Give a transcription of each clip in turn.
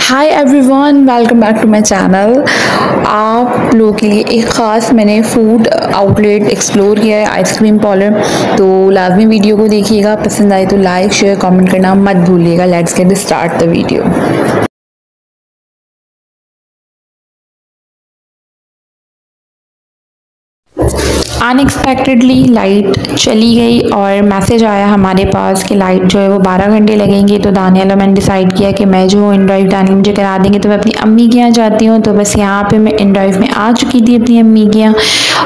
Hi everyone, welcome back to my channel. आप लोगों के लिए एक ख़ास मैंने फूड आउटलेट एक्सप्लोर किया है, आइसक्रीम पार्लर। तो लाजमी वीडियो को देखिएगा, पसंद आए तो लाइक शेयर कमेंट करना मत भूलिएगा। Let's get start the video. Unexpectedly light चली गई और मैसेज आया हमारे पास कि लाइट जो है वो 12 घंटे लगेंगे। तो दानियाल और मैंने डिसाइड किया कि मैं जो इन ड्राइव दानियाल मुझे करा देंगे, तो मैं अपनी अम्मी के यहाँ जाती हूँ। तो बस यहाँ पे मैं इन ड्राइव में आ चुकी थी अपनी अम्मी के यहाँ,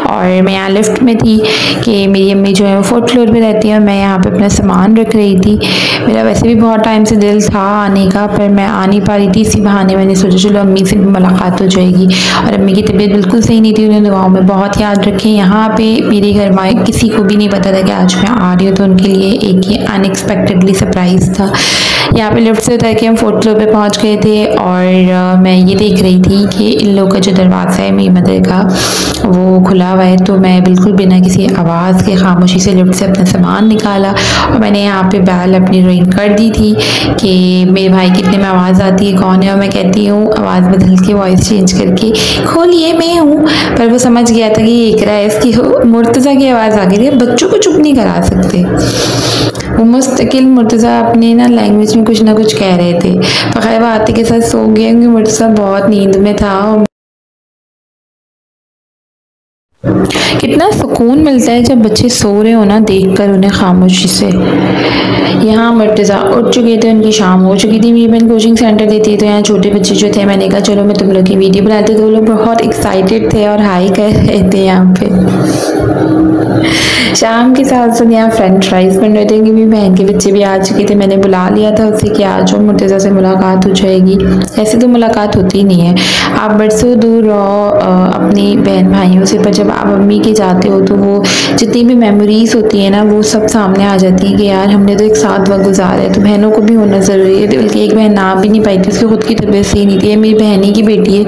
और मैं यहाँ लिफ्ट में थी कि मेरी अम्मी जो है वो 4th फ्लोर पे रहती है और मैं यहाँ पे अपना सामान रख रही थी। मेरा वैसे भी बहुत टाइम से दिल था आने का, पर मैं आ नहीं पा रही थी। इसी बहाने मैंने सोचा चलो अम्मी से भी मुलाकात हो जाएगी। और अम्मी की तबीयत बिल्कुल सही नहीं थी, उन्हें दुआओं में बहुत याद रखें। यहाँ पे मेरे घर में किसी को भी नहीं पता था कि आज मैं आ रही हूँ, तो उनके लिए एक ही अनएक्सपेक्टेडली सरप्राइज़ था। यहाँ पे लिफ्ट से उतर के हम 4th फ्लोर पे पहुँच गए थे और मैं ये देख रही थी कि इन लोगों का जो दरवाज़ा है मेरी मदर का वो खुला हुआ है। तो मैं बिल्कुल बिना किसी आवाज़ के खामोशी से लिफ्ट से अपना सामान निकाला और मैंने यहाँ पे बैल अपनी रिंग कर दी थी कि मेरे भाई कितने में आवाज़ आती है, कौन है। और मैं कहती हूँ आवाज़ बदल के वॉइस चेंज करके, खोलिए मैं हूँ। पर वो समझ गया था कि ये इकरा है, इसकी मुर्तज़ा की आवाज़ आ गई थी। बच्चों को चुप नहीं करा सकते। वो मुस्तकिल मुर्तज़ा अपने लैंग्वेज में कुछ ना कुछ कह रहे थे। फ़खर आते के साथ सो गए क्योंकि मुर्तज़ा बहुत नींद में था। कितना सुकून मिलता है जब बच्चे सो रहे हो ना, देखकर उन्हें खामोशी से। यहाँ मुर्तज़ा उठ चुके थे, उनकी शाम हो चुकी थी। मेरी बहन कोचिंग सेंटर देती है, तो यहाँ छोटे बच्चे जो थे, मैंने कहा चलो मैं तुम लोग की वीडियो बनाती हूँ। तो वो लोग बहुत एक्साइटेड थे और हाई कर रहे थे यहाँ पे। शाम के साथ साथ यहाँ फ्रेंच फ्राइज बन रहे थे क्योंकि मेरी बहन के बच्चे भी आ चुके थे। मैंने बुला लिया था उससे कि आज जो मुर्तज़ा से मुलाकात हो जाएगी। ऐसे तो मुलाकात होती ही नहीं है, आप बरसों दूर रहो अपनी बहन भाइयों से, पर जब आप अम्मी के जाते हो तो वो जितनी भी मेमोरीज होती है ना, वो सब सामने आ जाती है कि यार हमने तो एक साथ वक्त गुजारा है। तो बहनों को भी होना ज़रूरी है। बल्कि एक बहन ना भी नहीं पाई थी, उसकी खुद की तबीयत सही नहीं थी। मेरी बहनी की बेटी है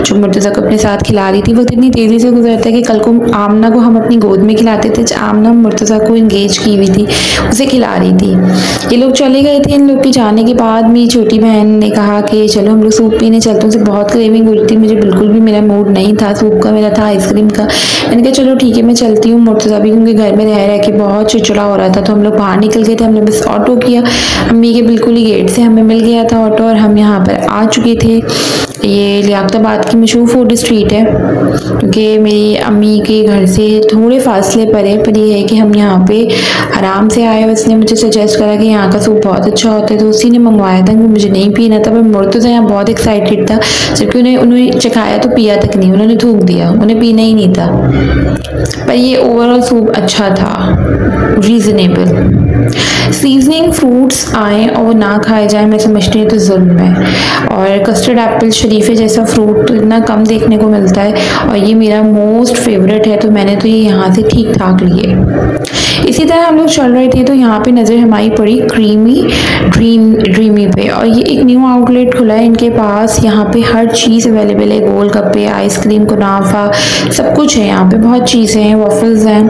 जो मुर्तज़ा को अपने साथ खिला रही थी। वक्त इतनी तेज़ी से गुजरता है कि कल को आमना को हम अपनी गोद में खिलाते थे। आमना मुर्तज़ा को इंगेज की हुई थी, उसे खिला रही थी। ये लोग चले गए थे। इन लोग के जाने के बाद मेरी छोटी बहन ने कहा कि चलो हम लोग सूप पीने चलते हैं। उसे बहुत क्रेविंग हो रही थी, मुझे बिल्कुल भी मेरा मूड नहीं था सूप का, मेरा था आइसक्रीम का। मैंने कहा चलो ठीक है मैं चलती हूँ। मुर्तज़ा भी क्योंकि घर में रह के बहुत चिड़चिड़ा हो रहा था, तो हम लोग बाहर निकल गए थे। हमने बस ऑटो किया, अम्मी के बिल्कुल ही गेट से हमें मिल गया था ऑटो और हम यहाँ पर आ चुके थे। ये लियाकताबाद की मशहूर फूड स्ट्रीट है क्योंकि मेरी अम्मी के घर से थोड़े फासले पर है, पर ये है कि हम यहाँ पे आराम से आए। उसने मुझे सजेस्ट करा कि यहाँ का सूप बहुत अच्छा होता है, तो उसी ने मंगवाया था क्योंकि मुझे नहीं पीना था। पर मुर्तज़ा यहाँ बहुत एक्साइटेड था, जबकि उन्होंने चखाया तो पिया तक नहीं, उन्होंने थूक दिया, उन्हें पीना ही नहीं था। पर ये ओवरऑल सूप अच्छा था, रीज़नेबल। सीजनिंग फ्रूट्स आए और वो ना खाए जाए, मैं समझती हूँ तो जुल्म है। और कस्टर्ड एप्पल शरीफे जैसा फ्रूट तो इतना कम देखने को मिलता है और ये मेरा मोस्ट फेवरेट है, तो मैंने तो ये यहाँ से ठीक ठाक लिए। इसी तरह हम लोग चल रहे थे तो यहाँ पे नज़र हमारी पड़ी ड्रीमी पे, और ये एक न्यू आउटलेट खुला है इनके पास। यहाँ पे हर चीज़ अवेलेबल है, गोलगप्पे, आइसक्रीम, कुनाफा, सब कुछ है यहाँ पे। बहुत चीज़ें हैं, वॉफल्स हैं,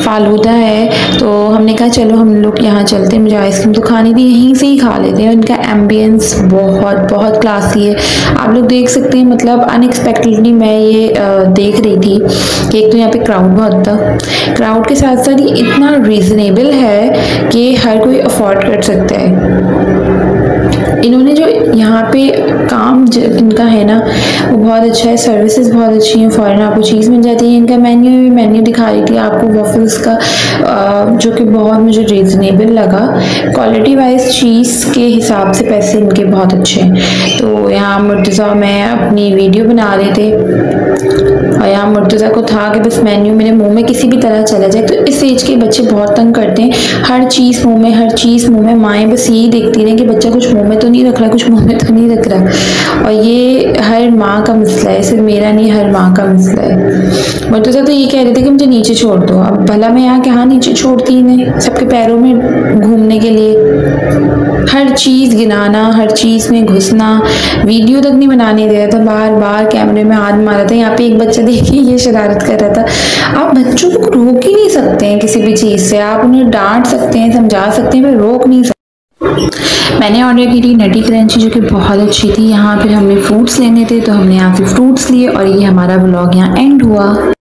फालूदा है। तो हमने कहा चलो हम लोग यहाँ चलते हैं, मुझे आइसक्रीम तो खानी थी, यहीं से ही खा लेते हैं। इनका एम्बियंस बहुत बहुत क्लासी है, आप लोग देख सकते हैं। मतलब अनएक्सपेक्टेडली मैं ये देख रही थी कि एक तो यहाँ पे क्राउड बहुत था, क्राउड के साथ साथ ये इतना रीज़नेबल है कि हर कोई अफोर्ड कर सकता है। इन्होंने जो यहाँ पे काम इनका है ना, वो बहुत अच्छा है। सर्विसेज बहुत अच्छी हैं, फ़ौरन आपको चीज़ मिल जाती है। इनका मेन्यू दिखा रही थी आपको वॉफल्स का, जो कि बहुत मुझे रीज़नेबल लगा। क्वालिटी वाइज चीज़ के हिसाब से पैसे इनके बहुत अच्छे हैं। तो यहाँ मुर्तज़ा मैं अपनी वीडियो बना रहे थे और यहाँ मुर्तज़ा को था कि बस मेन्यू मेरे मुंह में किसी भी तरह चला जाए। तो इस एज के बच्चे बहुत तंग करते हैं, हर चीज़ मुंह में, हर चीज़ मुंह में। माएँ बस यही देखती रहें कि बच्चा कुछ मुंह में तो नहीं रख रहा, कुछ मुंह में तो नहीं रख रहा। और ये हर माँ का मसला है, सिर्फ मेरा नहीं, हर माँ का मसला है। मुर्तज़ा तो ये कह रहे थे कि मुझे नीचे छोड़ दो। अब भला मैं यहाँ कहाँ नीचे छोड़ती इन्हें, सबके पैरों में घूमने के लिए। हर चीज़ गिनाना, हर चीज़ में घुसना, वीडियो तक नहीं बनाने दे रहा था, बार बार कैमरे में हाथ मारा था। यहाँ पे एक बच्चा देखिए ये शरारत कर रहा था। आप बच्चों को रोक ही नहीं सकते हैं किसी भी चीज़ से, आप उन्हें डांट सकते हैं, समझा सकते हैं, पर रोक नहीं सकते। मैंने ऑर्डर की थी नटी क्रंची, जो कि बहुत अच्छी थी। यहाँ फिर हमें फ्रूट्स लेने थे तो हमने यहाँ से फ्रूट्स लिए और ये हमारा व्लॉग यहाँ एंड हुआ।